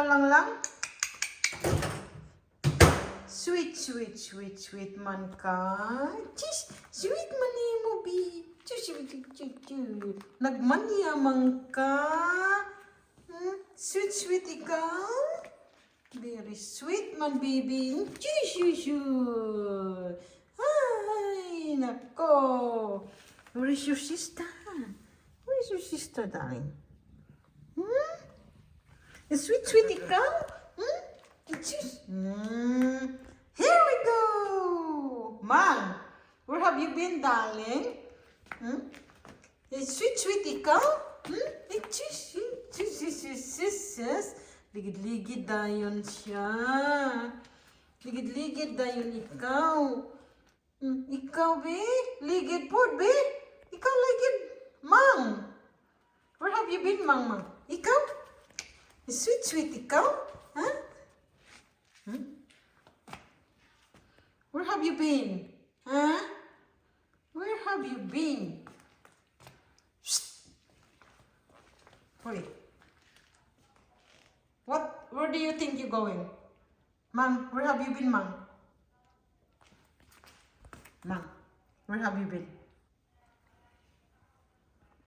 galang lang. Sweet, sweet, sweet, sweet man ka. Chis, sweet man mo, bi. Chis, sweet, sweet, sweet. Nagmanyamang ka. Sweet, sweet ikaw. Very sweet man, baby. Chis, chis, chis. Ay, nako. Where is your sister? Where is your sister, darling? Sweet, sweet ikaw? Here we go! Mang, where have you been, darling? Sweet, sweet ikaw? Ligid-ligid dayon siya. Ligid-ligid dayon ikaw. Ikaw, be? Ligid po, be? Ikaw, ligid. Mang, where have you been, Mang? Ikaw? Sweet, sweet ikaw? Huh? Where have you been? Huh? Where have you been? Shh. Wait. Where do you think you're going? Mang, where have you been, Mang? Mang, where have you been?